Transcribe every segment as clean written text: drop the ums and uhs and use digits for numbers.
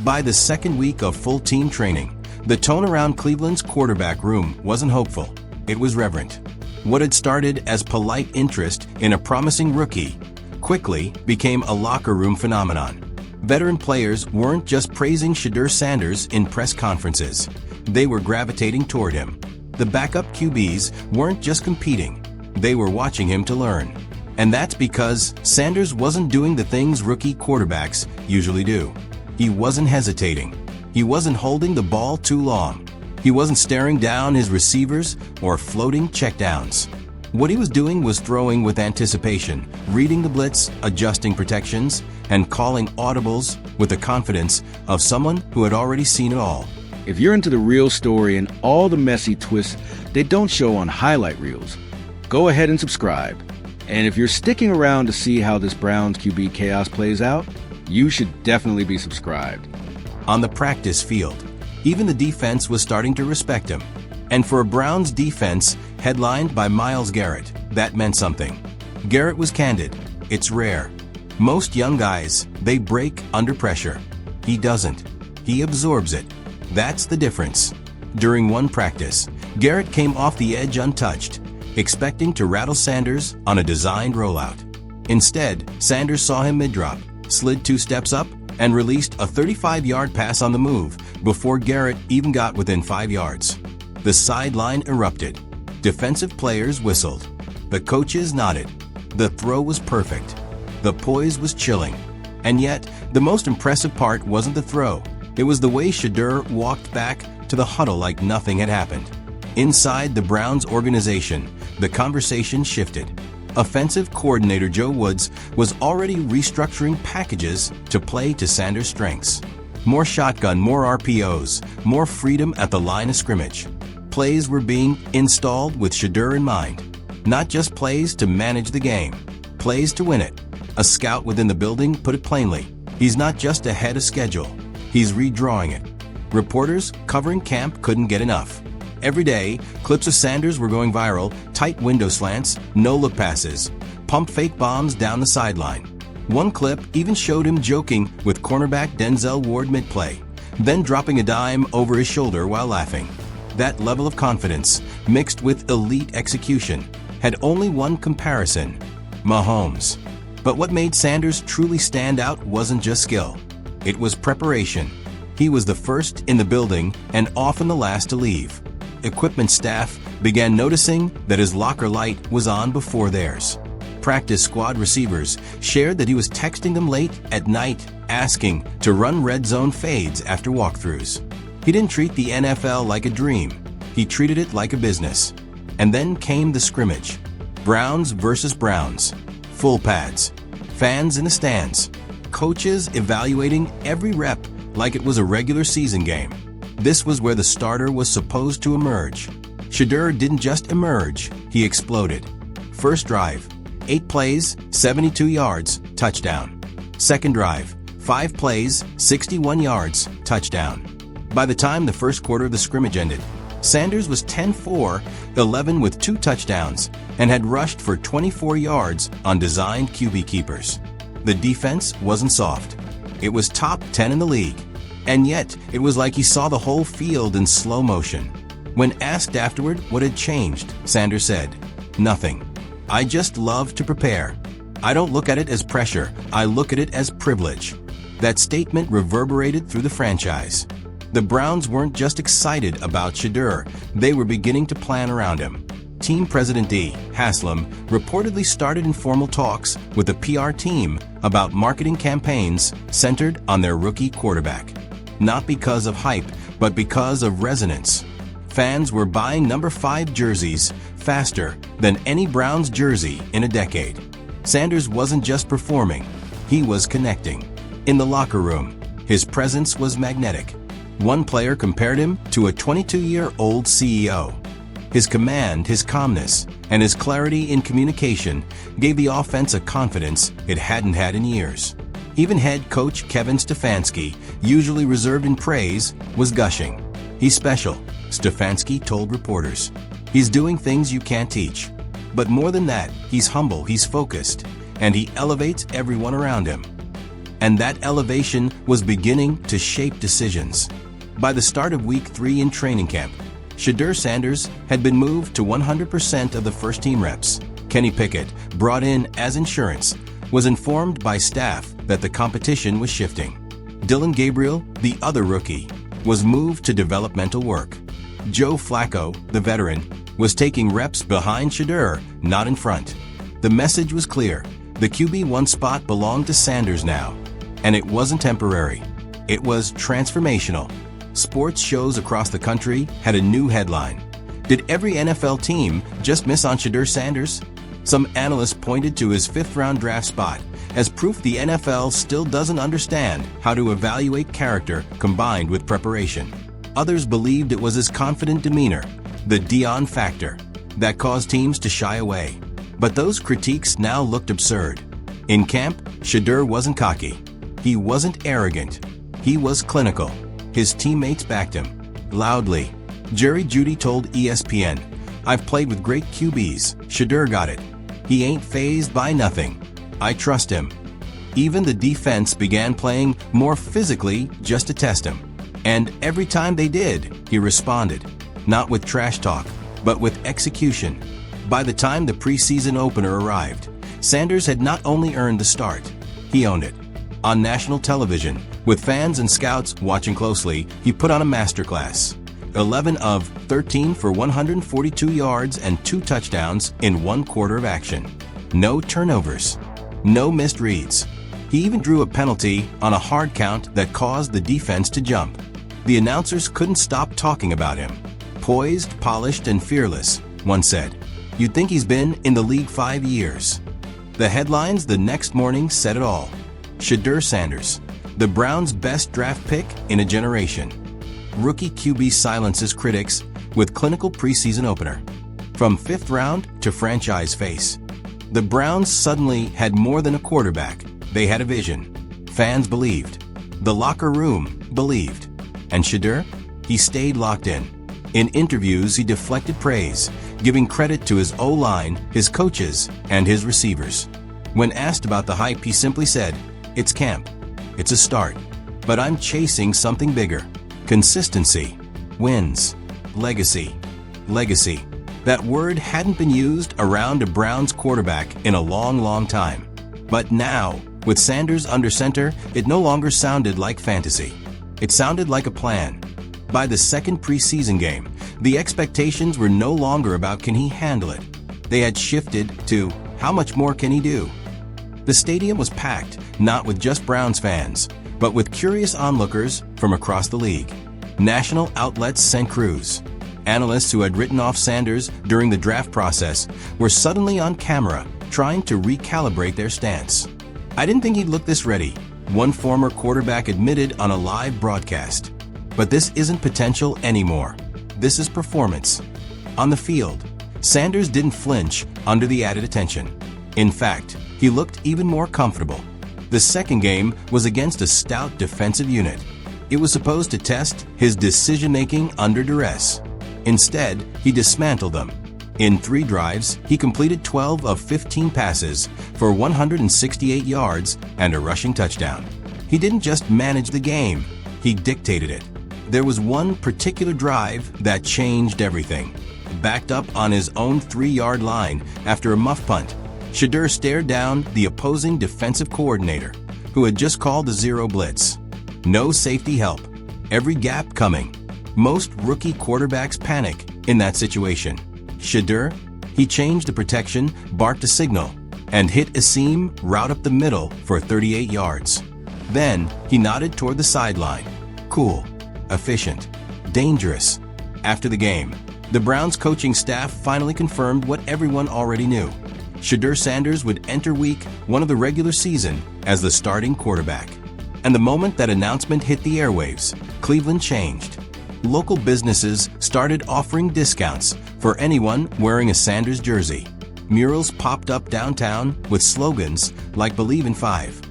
By the second week of full team training, the tone around Cleveland's quarterback room wasn't hopeful. It was reverent. What had started as polite interest in a promising rookie quickly became a locker room phenomenon. Veteran players weren't just praising Shedeur Sanders in press conferences. They were gravitating toward him. The backup QBs weren't just competing. They were watching him to learn. And that's because Sanders wasn't doing the things rookie quarterbacks usually do. He wasn't hesitating. He wasn't holding the ball too long. He wasn't staring down his receivers or floating checkdowns. What he was doing was throwing with anticipation, reading the blitz, adjusting protections, and calling audibles with the confidence of someone who had already seen it all. If you're into the real story and all the messy twists they don't show on highlight reels, go ahead and subscribe. And if you're sticking around to see how this Browns QB chaos plays out, you should definitely be subscribed. On the practice field, even the defense was starting to respect him. And for a Browns defense headlined by Myles Garrett, that meant something. Garrett was candid. It's rare. Most young guys, they break under pressure. He doesn't. He absorbs it. That's the difference. During one practice, Garrett came off the edge untouched, expecting to rattle Sanders on a designed rollout. Instead, Sanders saw him mid-drop, slid 2 steps up, and released a 35-yard pass on the move before Garrett even got within 5 yards. The sideline erupted. Defensive players whistled. The coaches nodded. The throw was perfect. The poise was chilling. And yet, the most impressive part wasn't the throw. It was the way Shedeur walked back to the huddle like nothing had happened. Inside the Browns organization, the conversation shifted. Offensive coordinator Joe Woods was already restructuring packages to play to Sanders' strengths. More shotgun, more RPOs, more freedom at the line of scrimmage. Plays were being installed with Shedeur in mind. Not just plays to manage the game, plays to win it. A scout within the building put it plainly. He's not just ahead of schedule, he's redrawing it. Reporters covering camp couldn't get enough. Every day, clips of Sanders were going viral, tight window slants, no-look passes, pump fake bombs down the sideline. One clip even showed him joking with cornerback Denzel Ward mid-play, then dropping a dime over his shoulder while laughing. That level of confidence, mixed with elite execution, had only one comparison: Mahomes. But what made Sanders truly stand out wasn't just skill. It was preparation. He was the first in the building and often the last to leave. Equipment staff began noticing that his locker light was on before theirs. Practice squad receivers shared that he was texting them late at night asking to run red zone fades after walkthroughs. He didn't treat the NFL like a dream. He treated it like a business. And then came the scrimmage. Browns versus Browns. Full pads. Fans in the stands. Coaches evaluating every rep like it was a regular season game. This was where the starter was supposed to emerge. Shedeur didn't just emerge, he exploded. First drive, 8 plays, 72 yards, touchdown. Second drive, 5 plays, 61 yards, touchdown. By the time the first quarter of the scrimmage ended, Sanders was 10-4, 11 with 2 touchdowns, and had rushed for 24 yards on designed QB keepers. The defense wasn't soft. It was top 10 in the league. And yet, it was like he saw the whole field in slow motion. When asked afterward what had changed, Sanders said, "Nothing. I just love to prepare. I don't look at it as pressure, I look at it as privilege." That statement reverberated through the franchise. The Browns weren't just excited about Shedeur, they were beginning to plan around him. Team President D. Haslam reportedly started informal talks with the PR team about marketing campaigns centered on their rookie quarterback. Not because of hype, but because of resonance. Fans were buying number 5 jerseys faster than any Browns jersey in a decade. Sanders wasn't just performing, he was connecting. In the locker room, his presence was magnetic. One player compared him to a 22-year-old CEO. His command, his calmness, and his clarity in communication gave the offense a confidence it hadn't had in years. Even head coach Kevin Stefanski, usually reserved in praise, was gushing. "He's special," Stefanski told reporters. "He's doing things you can't teach. But more than that, he's humble, he's focused, and he elevates everyone around him." and that elevation was beginning to shape decisions. By the start of Week 3 in training camp, Shedeur Sanders had been moved to 100% of the first-team reps. Kenny Pickett, brought in as insurance, was informed by staff that the competition was shifting. Dillon Gabriel, the other rookie, was moved to developmental work. Joe Flacco, the veteran, was taking reps behind Shedeur, not in front. The message was clear. The QB1 spot belonged to Sanders now. And it wasn't temporary. It was transformational. Sports shows across the country had a new headline. Did every NFL team just miss on Shedeur Sanders? Some analysts pointed to his fifth-round draft spot as proof the NFL still doesn't understand how to evaluate character combined with preparation. Others believed it was his confident demeanor, the Dion factor, that caused teams to shy away. But those critiques now looked absurd. In camp, Shedeur wasn't cocky. He wasn't arrogant. He was clinical. His teammates backed him. Loudly. Jerry Jeudy told ESPN, "I've played with great QBs. Shedeur got it. He ain't fazed by nothing. I trust him." Even the defense began playing more physically just to test him. And every time they did, he responded. Not with trash talk, but with execution. By the time the preseason opener arrived, Sanders had not only earned the start, he owned it. On national television, with fans and scouts watching closely, he put on a masterclass. 11 of 13 for 142 yards and 2 touchdowns in 1 quarter of action. No turnovers. No missed reads. He even drew a penalty on a hard count that caused the defense to jump. The announcers couldn't stop talking about him. Poised, polished, and fearless, one said. You'd think he's been in the league 5 years. The headlines the next morning said it all. Shedeur Sanders, the Browns' best draft pick in a generation. Rookie QB silences critics with clinical preseason opener. From 5th round to franchise face. The Browns suddenly had more than a quarterback. They had a vision. Fans believed. The locker room believed. And Shedeur? He stayed locked in. In interviews, he deflected praise, giving credit to his O-line, his coaches, and his receivers. When asked about the hype, he simply said, "It's camp. It's a start. But I'm chasing something bigger. Consistency. Wins. Legacy." Legacy. That word hadn't been used around a Browns quarterback in a long, long time. But now, with Sanders under center, it no longer sounded like fantasy. It sounded like a plan. By the second preseason game, the expectations were no longer about can he handle it. They had shifted to how much more can he do. The stadium was packed, not with just Browns fans, but with curious onlookers from across the league. National outlets sent crews. Analysts who had written off Sanders during the draft process were suddenly on camera trying to recalibrate their stance. "I didn't think he'd look this ready," one former quarterback admitted on a live broadcast. But this isn't potential anymore. This is performance. On the field, Sanders didn't flinch under the added attention. In fact, he looked even more comfortable. The second game was against a stout defensive unit. It was supposed to test his decision-making under duress. Instead, he dismantled them. In 3 drives, he completed 12 of 15 passes for 168 yards and a rushing touchdown. He didn't just manage the game, he dictated it. There was one particular drive that changed everything. Backed up on his own 3-yard line after a muff punt, Shedeur stared down the opposing defensive coordinator, who had just called the zero blitz. No safety help. Every gap coming. Most rookie quarterbacks panic in that situation. Shedeur, he changed the protection, barked a signal, and hit a seam route up the middle for 38 yards. Then, he nodded toward the sideline. Cool, efficient, dangerous. After the game, the Browns coaching staff finally confirmed what everyone already knew. Shedeur Sanders would enter week 1 of the regular season as the starting quarterback. And the moment that announcement hit the airwaves, Cleveland changed. Local businesses started offering discounts for anyone wearing a Sanders jersey. Murals popped up downtown with slogans like Believe in 5.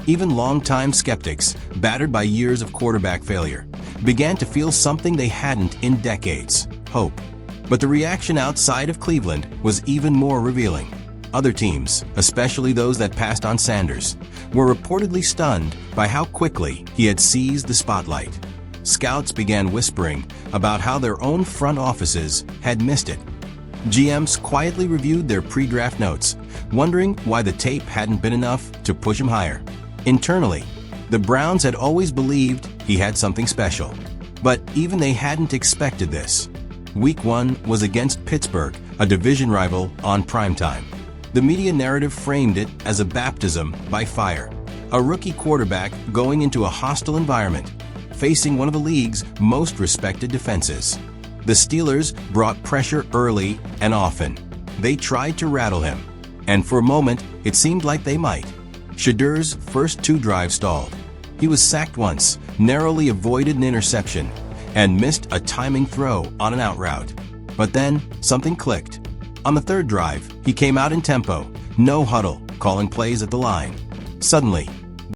Even longtime skeptics, battered by years of quarterback failure, began to feel something they hadn't in decades: hope. But the reaction outside of Cleveland was even more revealing. Other teams, especially those that passed on Sanders, were reportedly stunned by how quickly he had seized the spotlight. Scouts began whispering about how their own front offices had missed it. GMs quietly reviewed their pre-draft notes, wondering why the tape hadn't been enough to push him higher. Internally, the Browns had always believed he had something special, but even they hadn't expected this. Week 1 was against Pittsburgh, a division rival, on primetime. The media narrative framed it as a baptism by fire, a rookie quarterback going into a hostile environment, facing one of the league's most respected defenses. The Steelers brought pressure early and often. They tried to rattle him, and for a moment, it seemed like they might. Shedeur's first 2 drives stalled. He was sacked once, narrowly avoided an interception, and missed a timing throw on an out route. But then, something clicked. On the 3rd drive, he came out in tempo, no huddle, calling plays at the line. Suddenly,